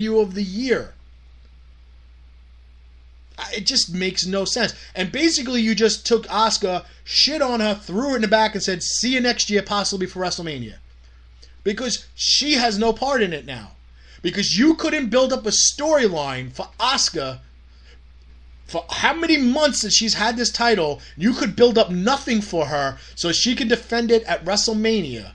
you of the year. It just makes no sense. And basically, you just took Asuka, shit on her, threw her in the back, and said, see you next year, possibly for WrestleMania. Because she has no part in it now. Because you couldn't build up a storyline for Asuka for how many months that she's had this title. You could build up nothing for her so she could defend it at WrestleMania.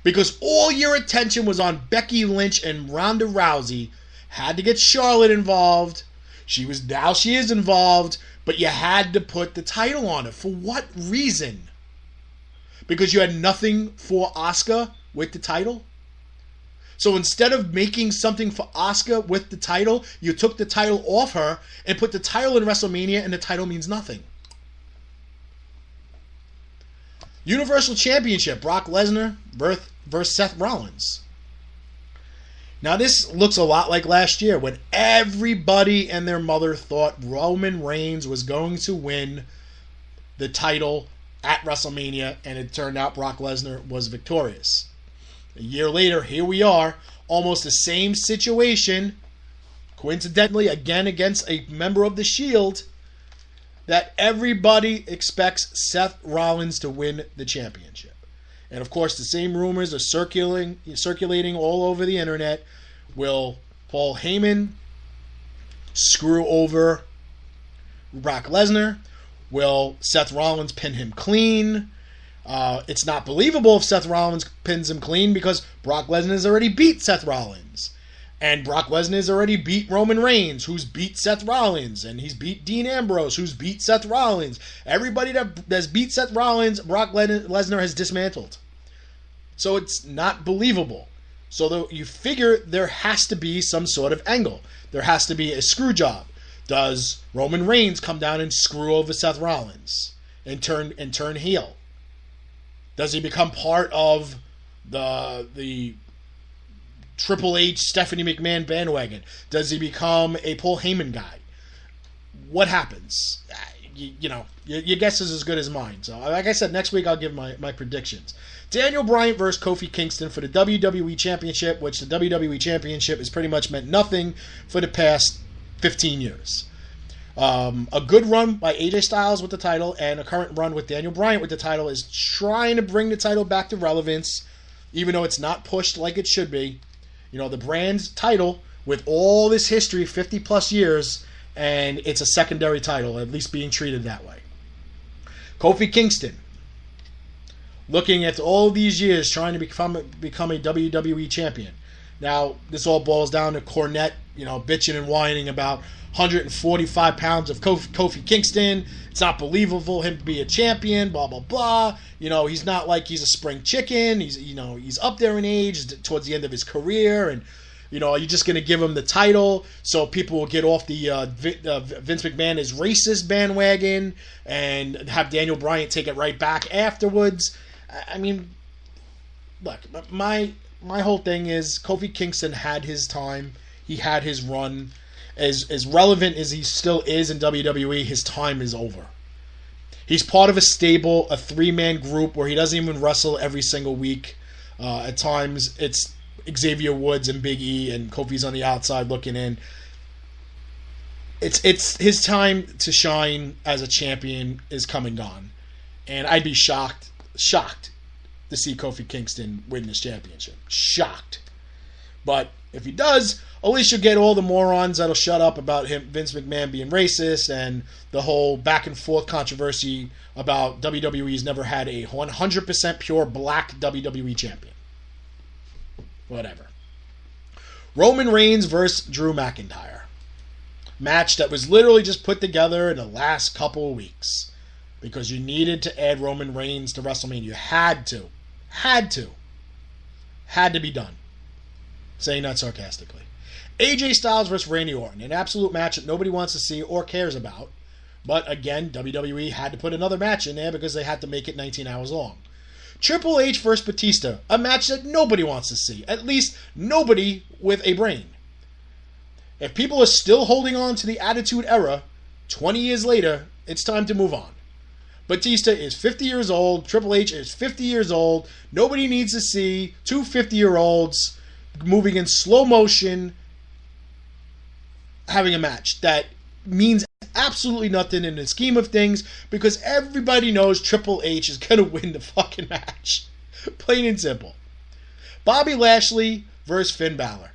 Because all your attention was on Becky Lynch and Ronda Rousey. Had to get Charlotte involved. She is involved, but you had to put the title on her. For what reason? Because you had nothing for Asuka with the title? So instead of making something for Asuka with the title, you took the title off her and put the title in WrestleMania, and the title means nothing. Universal Championship, Brock Lesnar versus Seth Rollins. Now this looks a lot like last year when everybody and their mother thought Roman Reigns was going to win the title at WrestleMania, and it turned out Brock Lesnar was victorious. A year later, here we are, almost the same situation, coincidentally again against a member of the Shield, that everybody expects Seth Rollins to win the championship. And of course, the same rumors are circulating all over the internet. Will Paul Heyman screw over Brock Lesnar? Will Seth Rollins pin him clean? It's not believable if Seth Rollins pins him clean because Brock Lesnar has already beat Seth Rollins. And Brock Lesnar has already beat Roman Reigns, who's beat Seth Rollins. And he's beat Dean Ambrose, who's beat Seth Rollins. Everybody that's beat Seth Rollins, Brock Lesnar has dismantled. So it's not believable. So you figure there has to be some sort of angle. There has to be a screw job. Does Roman Reigns come down and screw over Seth Rollins and turn heel? Does he become part of the Triple H, Stephanie McMahon bandwagon? Does he become a Paul Heyman guy? What happens? Your guess is as good as mine. So, like I said, next week I'll give my predictions. Daniel Bryan versus Kofi Kingston for the WWE Championship, which the WWE Championship has pretty much meant nothing for the past 15 years. A good run by AJ Styles with the title and a current run with Daniel Bryan with the title is trying to bring the title back to relevance, even though it's not pushed like it should be. The brand's title with all this history, 50 plus years, and it's a secondary title, at least being treated that way. Kofi Kingston, looking at all these years trying to become a WWE champion. Now, this all boils down to Cornette, bitching and whining about 145 pounds of Kofi Kingston. It's not believable him to be a champion, blah, blah, blah. He's not like he's a spring chicken. He's up there in age towards the end of his career. And, are you just going to give him the title so people will get off the Vince McMahon is racist bandwagon and have Daniel Bryan take it right back afterwards? I mean, look, my whole thing is Kofi Kingston had his time. He had his run. As relevant as he still is in WWE, his time is over. He's part of a stable, a three-man group where he doesn't even wrestle every single week. At times, it's Xavier Woods and Big E, and Kofi's on the outside looking in. It's his time to shine as a champion is come and gone. And I'd be shocked to see Kofi Kingston win this championship. Shocked. But if he does, at least you'll get all the morons that'll shut up about Vince McMahon being racist and the whole back and forth controversy about WWE's never had a 100% pure black WWE champion. Whatever. Roman Reigns versus Drew McIntyre. Match that was literally just put together in the last couple of weeks because you needed to add Roman Reigns to WrestleMania. You had to. Had to be done. Saying that sarcastically. AJ Styles versus Randy Orton. An absolute match that nobody wants to see or cares about. But again, WWE had to put another match in there because they had to make it 19 hours long. Triple H versus Batista. A match that nobody wants to see. At least nobody with a brain. If people are still holding on to the Attitude Era, 20 years later, it's time to move on. Batista is 50 years old. Triple H is 50 years old. Nobody needs to see two 50-year-olds moving in slow motion having a match that means absolutely nothing in the scheme of things because everybody knows Triple H is going to win the fucking match. Plain and simple. Bobby Lashley versus Finn Balor.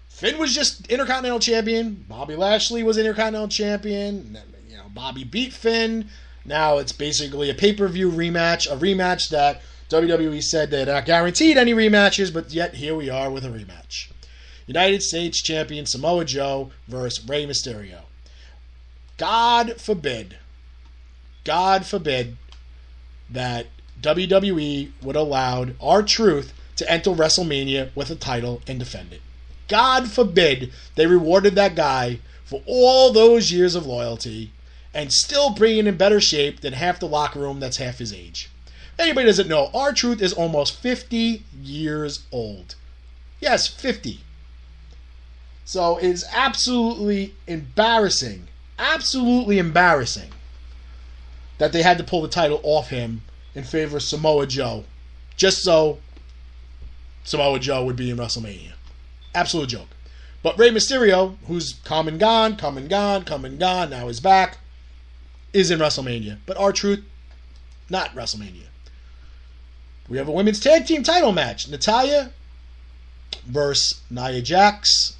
Finn was just Intercontinental Champion. Bobby Lashley was Intercontinental Champion. You know, Bobby beat Finn. Now it's basically a pay-per-view rematch. A rematch that WWE said they're not guaranteed any rematches, but yet here we are with a rematch. United States Champion Samoa Joe versus Rey Mysterio. God forbid that WWE would allow R-Truth to enter WrestleMania with a title and defend it. God forbid they rewarded that guy for all those years of loyalty and still bringing in better shape than half the locker room that's half his age. If anybody doesn't know, R-Truth is almost 50 years old. Yes, 50. So it's absolutely embarrassing that they had to pull the title off him in favor of Samoa Joe, just so Samoa Joe would be in WrestleMania. Absolute joke. But Rey Mysterio, who's come and gone, now he's back, is in WrestleMania. But R-Truth, not WrestleMania. We have a women's tag team title match. Natalya versus Nia Jax.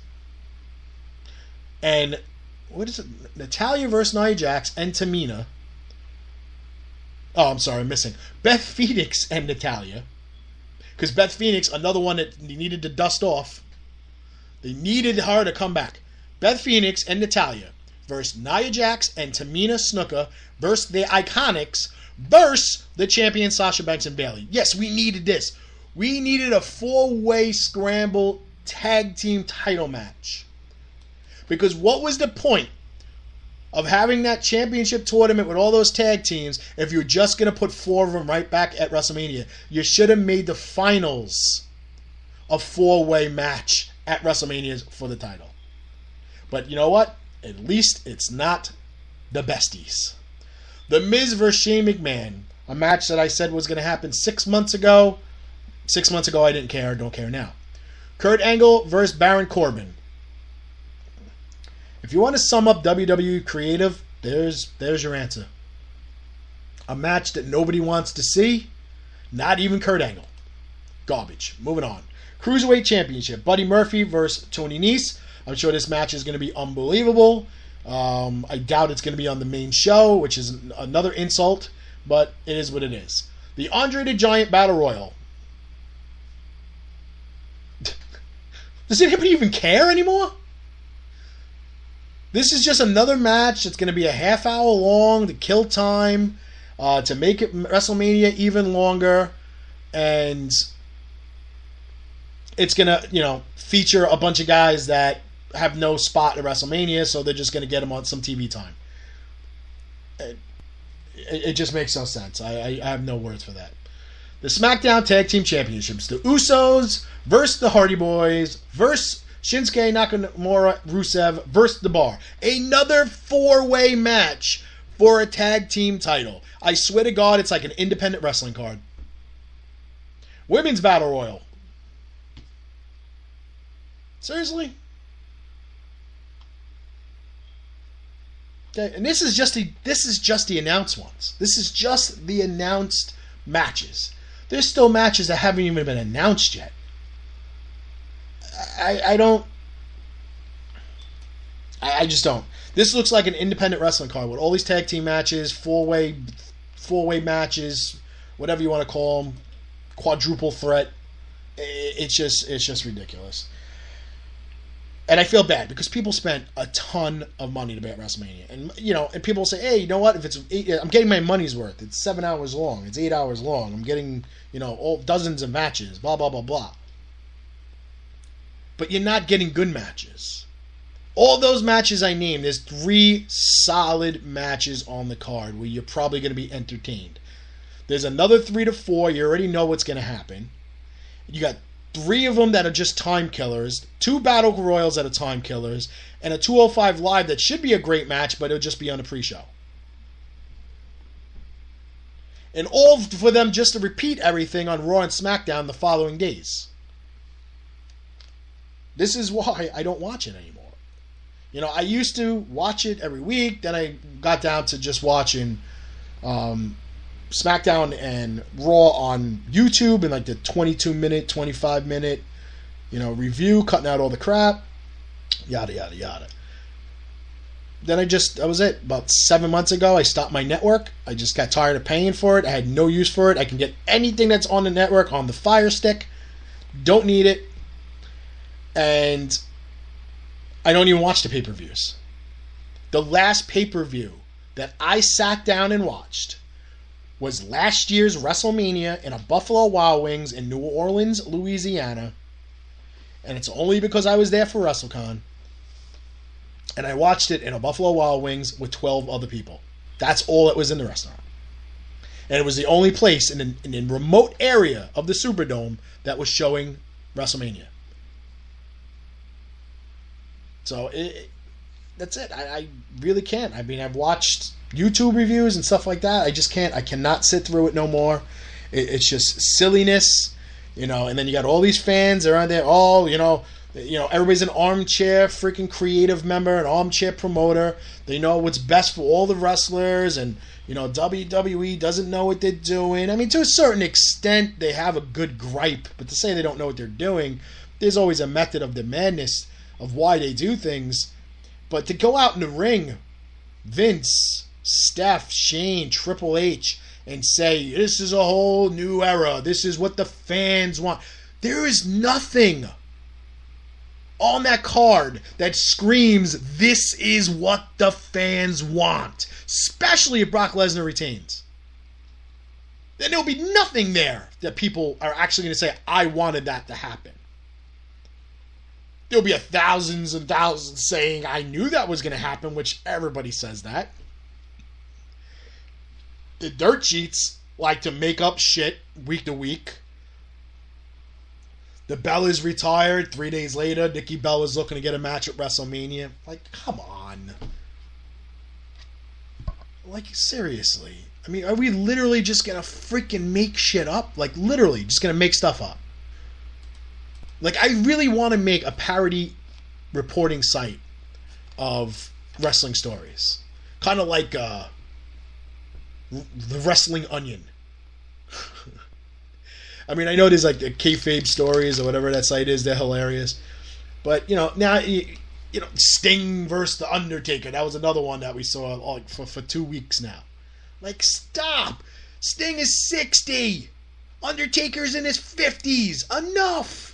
And what is it? Natalya versus Nia Jax and Tamina. Oh, I'm sorry, I'm missing. Beth Phoenix and Natalya. Because Beth Phoenix, another one that needed to dust off. They needed her to come back. Beth Phoenix and Natalya versus Nia Jax and Tamina Snuka versus the Iconics versus the champion Sasha Banks and Bayley. Yes, we needed this. We needed a 4-way scramble tag team title match. Because what was the point of having that championship tournament with all those tag teams if you're just going to put 4 of them right back at WrestleMania? You should have made the finals a 4-way match at WrestleMania for the title. But you know what? At least it's not the besties. The Miz versus Shane McMahon, a match that I said was going to happen 6 months ago. 6 months ago I didn't care, don't care now. Kurt Angle versus Baron Corbin. If you want to sum up WWE creative, there's your answer. A match that nobody wants to see, not even Kurt Angle. Garbage. Moving on. Cruiserweight Championship. Buddy Murphy versus Tony Nese. I'm sure this match is going to be unbelievable. I doubt it's going to be on the main show, which is another insult, but it is what it is. The Andre the Giant Battle Royal. Does anybody even care anymore? This is just another match that's going to be a half hour long to kill time, to make it WrestleMania even longer, and it's going to, feature a bunch of guys that have no spot at WrestleMania, so they're just going to get them on some TV time. It just makes no sense. I have no words for that. The SmackDown Tag Team Championships. The Usos versus the Hardy Boys versus Shinsuke Nakamura, Rusev versus The Bar. Another 4-way match for a tag team title. I swear to God, it's like an independent wrestling card. Women's Battle Royal. Seriously? Okay, and this is just the announced ones. This is just the announced matches. There's still matches that haven't even been announced yet. I just don't. This looks like an independent wrestling card with all these tag team matches, four-way matches, whatever you want to call them, quadruple threat. It's just ridiculous. And I feel bad because people spent a ton of money to be at WrestleMania, and people say, hey, you know what? I'm getting my money's worth. It's 7 hours long. It's 8 hours long. I'm getting all dozens of matches. Blah blah blah blah. But you're not getting good matches. All those matches I named, there's 3 solid matches on the card where you're probably going to be entertained. There's another 3 to 4. You already know what's going to happen. You got 3 of them that are just time killers, 2 Battle Royals that are time killers, and a 205 Live that should be a great match, but it'll just be on the pre-show. And all for them just to repeat everything on Raw and SmackDown the following days. This is why I don't watch it anymore. You know, I used to watch it every week. Then I got down to just watching SmackDown and Raw on YouTube in like the 22-minute, 25-minute, review, cutting out all the crap, yada, yada, yada. Then that was it. About 7 months ago, I stopped my network. I just got tired of paying for it. I had no use for it. I can get anything that's on the network on the Fire Stick. Don't need it. And I don't even watch the pay-per-views. The last pay-per-view that I sat down and watched was last year's WrestleMania in a Buffalo Wild Wings in New Orleans, Louisiana. And it's only because I was there for WrestleCon. And I watched it in a Buffalo Wild Wings with 12 other people. That's all that was in the restaurant. And it was the only place in a remote area of the Superdome that was showing WrestleMania. So that's it. I really can't. I mean, I've watched YouTube reviews and stuff like that. I just can't. I cannot sit through it no more. It's just silliness, and then you got all these fans. They're on there, everybody's an armchair freaking creative member, an armchair promoter. They know what's best for all the wrestlers, and WWE doesn't know what they're doing. I mean, to a certain extent, they have a good gripe, but to say they don't know what they're doing, there's always a method of the madness of why they do things. But to go out in the ring, Vince, Steph, Shane, Triple H, and say, this is a whole new era, this is what the fans want. There is nothing on that card that screams, this is what the fans want, especially if Brock Lesnar retains. Then there'll be nothing there that people are actually going to say, I wanted that to happen. There'll be thousands and thousands saying, I knew that was going to happen, which everybody saes that. The dirt sheets like to make up shit week to week. The Bella's retired. 3 days later, Nikki Bella's looking to get a match at WrestleMania. Like, come on. Like, seriously. I mean, are we literally just going to freaking make shit up? Like, literally, just going to make stuff up. Like, I really want to make a parody reporting site of wrestling stories. Kind of like the Wrestling Onion. I mean, I know there's like the kayfabe stories or whatever that site is. They're hilarious. But, now, Sting versus The Undertaker. That was another one that we saw for 2 weeks now. Like, stop. Sting is 60. Undertaker's in his 50s. Enough.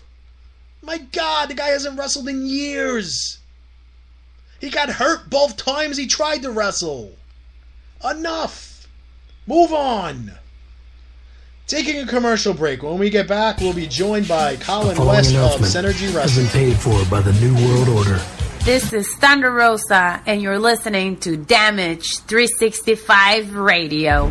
My God, the guy hasn't wrestled in years. He got hurt both times he tried to wrestle. Enough. Move on. Taking a commercial break. When we get back, we'll be joined by Colin West of Synergy Wrestling. Has been paid for by the New World Order. This is Thunder Rosa, and you're listening to Damage 365 Radio.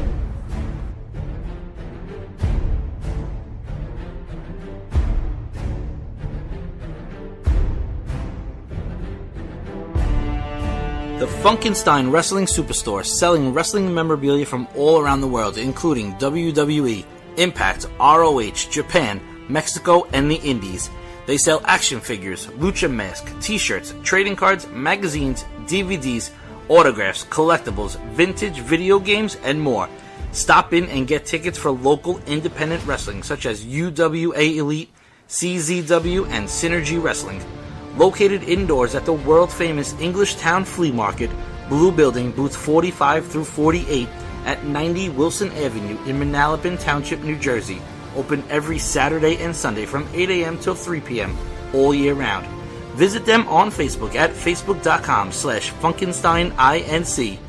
The Funkenstein Wrestling Superstore, selling wrestling memorabilia from all around the world, including WWE, Impact, ROH, Japan, Mexico, and the Indies. They sell action figures, lucha masks, t-shirts, trading cards, magazines, DVDs, autographs, collectibles, vintage video games, and more. Stop in and get tickets for local independent wrestling such as UWA Elite, CZW, and Synergy Wrestling. Located indoors at the world-famous English Town Flea Market, Blue Building, booths 45 through 48 at 90 Wilson Avenue in Manalapan Township, New Jersey. Open every Saturday and Sunday from 8 a.m. till 3 p.m. all year round. Visit them on Facebook at facebook.com/FunkensteinINC.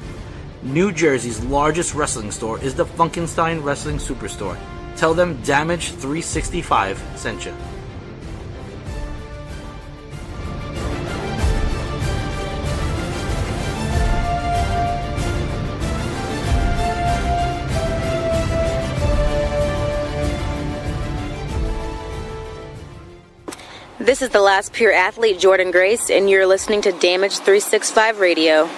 New Jersey's largest wrestling store is the Funkenstein Wrestling Superstore. Tell them Damage 365 sent you. This is the last pure athlete, Jordan Grace, and you're listening to Damage 365 Radio.